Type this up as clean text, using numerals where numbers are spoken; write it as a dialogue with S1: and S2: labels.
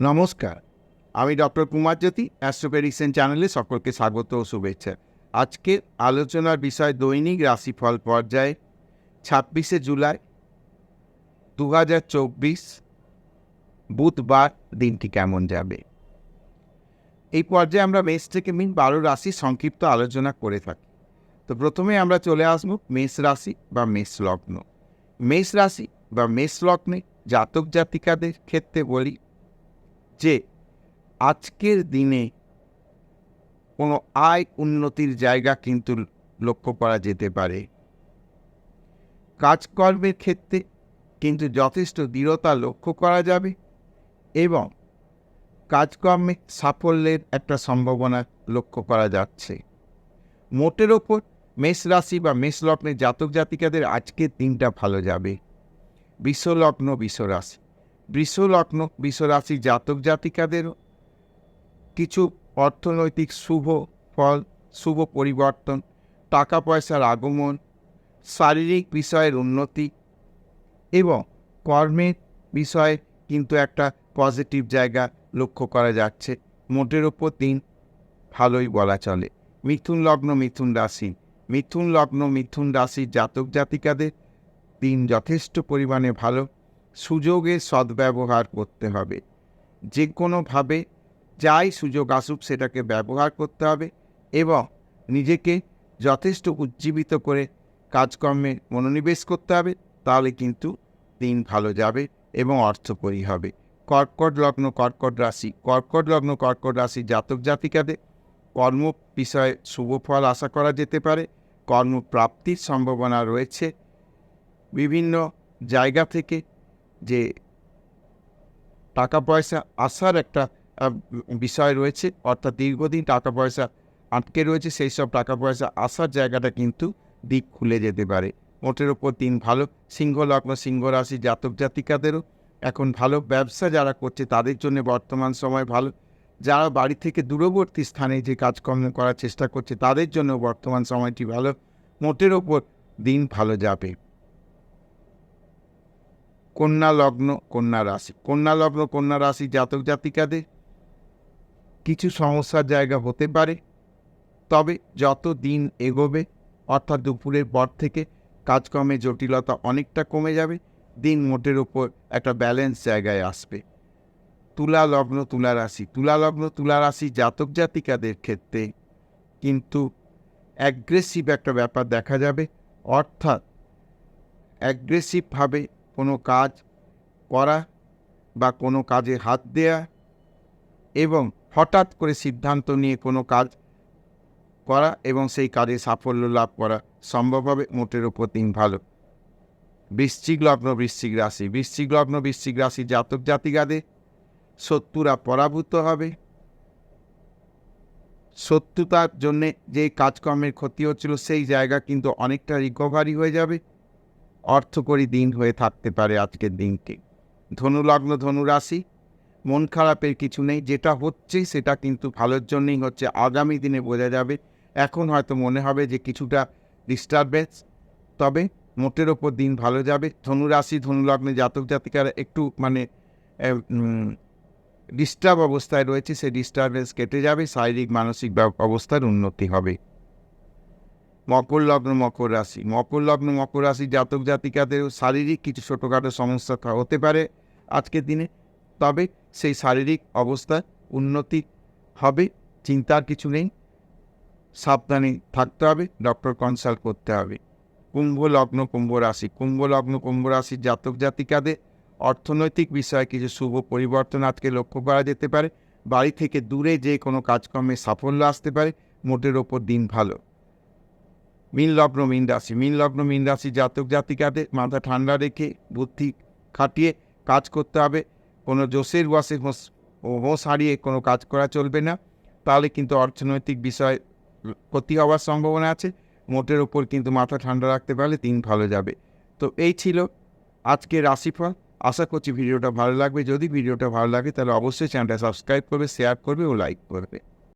S1: নমস্কার, আমি ডক্টর কুমার জ্যোতি, astro prediction চ্যানেলে সকলকে স্বাগত ও শুভেচ্ছা। আজকের আলোচনার বিষয় দৈনিক রাশিফল পর্যায়ে 26শে জুলাই 2024 বুধবার দিনটি কেমন যাবে। এই পর্যায়ে আমরা মেষ থেকে মিন 12 রাশির সংক্ষিপ্ত আলোচনা করে থাকি। তো প্রথমে আমরা চলে আসব মেষ রাশি বা মেষ লগ্ন। মেষ রাশি বা মেষ লগ্নে জাতক জাতিকাদের ক্ষেত্রে বলি যে আজকের দিনে কোনো আয় উন্নতির জায়গা কিন্তু লক্ষ্য করা যেতে পারে। কাজকর্মের ক্ষেত্রে কিন্তু যথেষ্ট দৃঢ়তা লক্ষ্য করা যাবে এবং কাজকর্মে সাফল্যের একটা সম্ভাবনা লক্ষ্য করা যাচ্ছে। মোটের ওপর মেষ রাশি বা মেষ লগ্নের জাতক জাতিকাদের আজকের দিনটা ভালো যাবে। বৃষ লগ্ন বৃষ রাশি, বৃষ লগ্ন বৃষ রাশি জাতক জাতিকাদেরও কিছু অর্থনৈতিক শুভ ফল, শুভ পরিবর্তন, টাকা পয়সার আগমন, শারীরিক বিষয়ের উন্নতি এবং কর্মের বিষয়ে কিন্তু একটা পজিটিভ জায়গা লক্ষ্য করা যাচ্ছে। মোটের ওপর দিন ভালোই বলা চলে। মিথুন লগ্ন মিথুন রাশি, মিথুন লগ্ন মিথুন রাশির জাতক জাতিকাদের দিন যথেষ্ট পরিমাণে ভালো। সুযোগের সদ্ব্যবহার করতে হবে। যে কোনোভাবে যাই সুযোগ আসুক সেটাকে ব্যবহার করতে হবে এবং নিজেকে যথেষ্ট উজ্জীবিত করে কাজকর্মে মনোনিবেশ করতে হবে, তাহলে কিন্তু দিন ভালো যাবে এবং অর্থকরী হবে। কর্কট লগ্ন কর্কট রাশি, কর্কট লগ্ন কর্কট রাশি জাতক জাতিকাদের কর্ম বিষয়ে শুভ ফল আশা করা যেতে পারে। কর্মপ্রাপ্তির সম্ভাবনা রয়েছে। বিভিন্ন জায়গা থেকে যে টাকা পয়সা আসার একটা বিষয় রয়েছে, অর্থাৎ দীর্ঘদিন টাকা পয়সা আটকে রয়েছে, সেই সব টাকা পয়সা আসার জায়গাটা কিন্তু দিক খুলে যেতে পারে। মোটের ওপর দিন ভালো। সিংহ লগ্ন সিংহ রাশি জাতক জাতিকাদেরও এখন ভালো। ব্যবসা যারা করছে তাদের জন্য বর্তমান সময় ভালো। যারা বাড়ি থেকে দূরবর্তী স্থানে যে কাজকর্ম করার চেষ্টা করছে তাদের জন্য বর্তমান সময়টি ভালো। মোটের ওপর দিন ভালো যাবে। কন্যা লগ্ন কন্যা রাশি, কন্যা লগ্ন কন্যা রাশি জাতক জাতিকাদের কিছু সমস্যার জায়গা হতে পারে, তবে যত দিন এগোবে অর্থাৎ দুপুরের পর থেকে কাজকর্মের জটিলতা অনেকটা কমে যাবে। দিন মোটের ওপর একটা ব্যালেন্স জায়গায় আসবে। তুলা লগ্ন তুলা রাশি, তুলা লগ্ন তুলা রাশি জাতক জাতিকাদের ক্ষেত্রে কিন্তু অ্যাগ্রেসিভ একটা ব্যাপার দেখা যাবে, অর্থাৎ অ্যাগ্রেসিভভাবে কোনো কাজ করা বা কোনো কাজে হাত দেয়া এবং হঠাৎ করে সিদ্ধান্ত নিয়ে কোনো কাজ করা এবং সেই কাজে সাফল্য লাভ করা সম্ভব হবে। মোটের ওপর দিন ভালো। বৃশ্চিক লগ্ন বৃশ্চিক রাশি, বৃশ্চিক লগ্ন বৃশ্চিক রাশি জাতক জাতিকাদের শত্রুরা পরাভূত হবে। শত্রুতার জন্যে যে কাজকর্মের ক্ষতি হচ্ছিল সেই জায়গা কিন্তু অনেকটা রিকভারি হয়ে যাবে। অর্থকরী দিন হয়ে থাকতে পারে আজকের দিনটি। ধনু লগ্ন ধনু রাশি, মন খারাপের কিছু নেই। যেটা হচ্ছে সেটা কিন্তু ভালোর জন্যই হচ্ছে। আগামী দিনে বোঝা যাবে। এখন হয়তো মনে হবে যে কিছুটা ডিস্টারবেন্স, তবে মোটের ওপর দিন ভালো যাবে। ধনু রাশি ধনু লগ্নে জাতক জাতিকারা একটু ডিস্টার্ব অবস্থায় রয়েছে, সেই ডিস্টারবেন্স কেটে যাবে। শারীরিক মানসিক অবস্থার উন্নতি হবে। মকর লগ্ন মকর রাশি, মকর লগ্ন মকর রাশি জাতক জাতিকাদেরও শারীরিক কিছু ছোটোখাটো সমস্যা হতে পারে আজকের দিনে, তবে সেই শারীরিক অবস্থার উন্নতি হবে। চিন্তার কিছু নেই, সাবধানে থাকতে হবে, ডক্টর কনসাল্ট করতে হবে। কুম্ভ লগ্ন কুম্ভ রাশি, কুম্ভ লগ্ন কুম্ভ রাশির জাতক জাতিকাদের অর্থনৈতিক বিষয়ে কিছু শুভ পরিবর্তন আজকে লক্ষ্য করা যেতে পারে। বাড়ি থেকে দূরে যে কোনো কাজকর্মে সাফল্য আসতে পারে। মোটের ওপর দিন ভালো। মীন লগ্ন মীন রাশি, মীন লগ্ন মীন রাশি জাতক জাতিকাদের মাথা ঠান্ডা রেখে বুদ্ধি খাটিয়ে কাজ করতে হবে। কোনো জোশের বশে হোঁশ হারিয়ে কোনো কাজ করা চলবে না, তাহলে কিন্তু অর্থনৈতিক বিষয় ক্ষতি হওয়ার সম্ভাবনা আছে। মোটের ওপর কিন্তু মাথা ঠান্ডা রাখতে পারলে দিন ভালো যাবে। তো এই ছিল আজকের রাশিফল। আশা করছি ভিডিওটা ভালো লাগবে। যদি ভিডিওটা ভালো লাগে তাহলে অবশ্যই চ্যানেলটা সাবস্ক্রাইব করবে, শেয়ার করবে ও লাইক করবে।